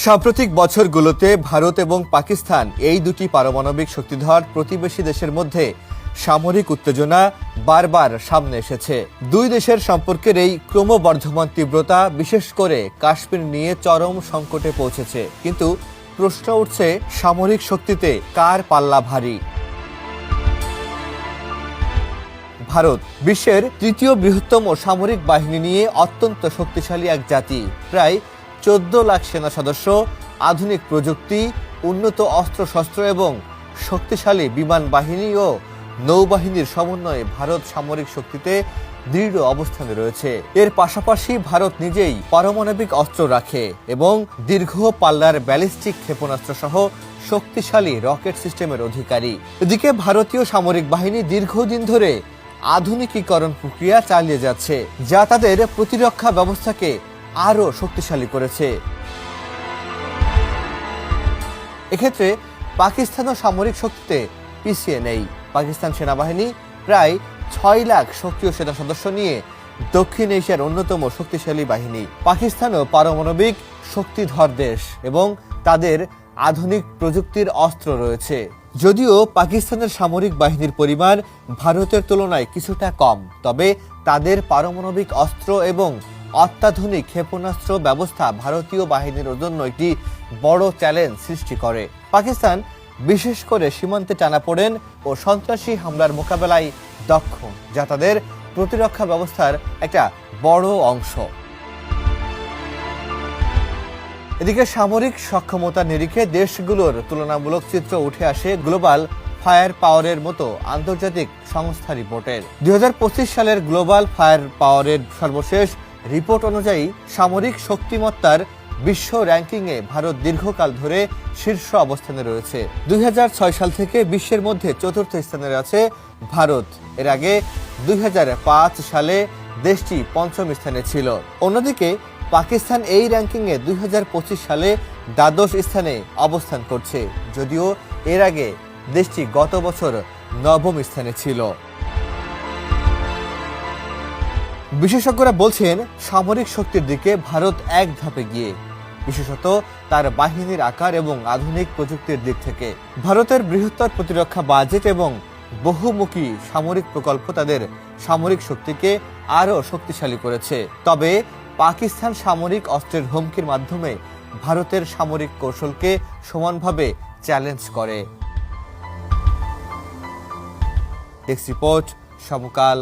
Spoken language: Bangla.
সাম্প্রতিক বছরগুলোতে ভারত এবং পাকিস্তান এই দুটি পারমাণবিক শক্তিধর প্রতিবেশী দেশের মধ্যে সামরিক উত্তেজনা বারবার সামনে এসেছে। দুই দেশের সম্পর্কের এই ক্রমবর্ধমান তীব্রতা বিশেষ করে কাশ্মীর নিয়ে চরম সংকটে পৌঁছেছে। কিন্তু প্রশ্ন উঠছে, সামরিক শক্তিতে কার পাল্লা ভারী? ভারত বিশ্বের তৃতীয় বৃহত্তম সামরিক বাহিনী নিয়ে অত্যন্ত শক্তিশালী এক জাতি। প্রায় 14 লাখ সেনা সদস্য, আধুনিক প্রযুক্তি, উন্নত অস্ত্রশস্ত্র এবং শক্তিশালী বিমান বাহিনী ও নৌবাহিনীর সমন্বয়ে ভারত সামরিক শক্তিতে দৃঢ় অবস্থানে রয়েছে। এর পাশাপাশি ভারত নিজেই পারমাণবিক অস্ত্র রাখে এবং দীর্ঘ পাল্লার ব্যালিস্টিক ক্ষেপণাস্ত্র সহ শক্তিশালী রকেট সিস্টেমের অধিকারী। এদিকে ভারতীয় সামরিক বাহিনী দীর্ঘদিন ধরে আধুনিকীকরণ প্রক্রিয়া চালিয়ে যাচ্ছে, যা তাদের প্রতিরক্ষা ব্যবস্থাকে আরও শক্তিশালী করেছে। এক্ষেত্রে পাকিস্তানও সামরিক শক্তিতে পিছিয়ে নেই। পাকিস্তান সেনাবাহিনী প্রায় 6 লাখ সক্রিয় সেনা সদস্য নিয়ে দক্ষিণ এশিয়ার অন্যতম শক্তিশালী বাহিনী। পাকিস্তানও পারমাণবিক শক্তিধর দেশ এবং তাদের আধুনিক প্রযুক্তির অস্ত্র রয়েছে। যদিও পাকিস্তানের সামরিক বাহিনীর পরিমাণ ভারতের তুলনায় কিছুটা কম, তবে তাদের পারমাণবিক অস্ত্র এবং অত্যাধুনিক ক্ষেপণাস্ত্র ব্যবস্থা ভারতীয় বাহিনীর জন্য একটি বড় চ্যালেঞ্জ সৃষ্টি করে। পাকিস্তান বিশেষ করে সীমান্তে টানাপোড়েন ও সন্ত্রাসী হামলার মোকাবেলায় দক্ষ, যা তাদের প্রতিরক্ষা ব্যবস্থার একটা বড় অংশ। এদিকে সামরিক সক্ষমতার নিরিখে দেশগুলোর তুলনামূলক চিত্র উঠে আসে গ্লোবাল ফায়ার পাওয়ারের মতো আন্তর্জাতিক সংস্থা রিপোর্টের। 2025 সালের গ্লোবাল ফায়ার পাওয়ারের সর্বশেষ রিপোর্ট অনুযায়ী সামরিক শক্তিমত্তার বিশ্ব র্যাঙ্কিংয়ে ভারত দীর্ঘকাল ধরে শীর্ষ অবস্থানে রয়েছে। 2006 সাল থেকে বিশ্বের মধ্যে চতুর্থ স্থানে আছে ভারত। এর আগে 2005 সালে দেশটি পঞ্চম স্থানে ছিল। অন্যদিকে পাকিস্তান এই র্যাঙ্কিংয়ে 2025 সালে দ্বাদশ স্থানে অবস্থান করছে, যদিও এর আগে দেশটি গত বছর নবম স্থানে ছিল। বিশেষজ্ঞরা বলছেন, সামরিক শক্তির দিকে ভারত এক ধাপে গিয়ে, বিশেষত তার বাহিনীর আকার এবং আধুনিক প্রযুক্তির দিক থেকে। ভারতের বৃহত্তর প্রতিরক্ষা বাজেট এবং বহুমুখী সামরিক প্রকল্প তাদের সামরিক শক্তিকে আরও শক্তিশালী করেছে। তবে পাকিস্তান সামরিক অস্ত্রের হুমকির মাধ্যমে ভারতের সামরিক কৌশলকে সমানভাবে চ্যালেঞ্জ করে। ডেস্ক রিপোর্ট, সমকাল।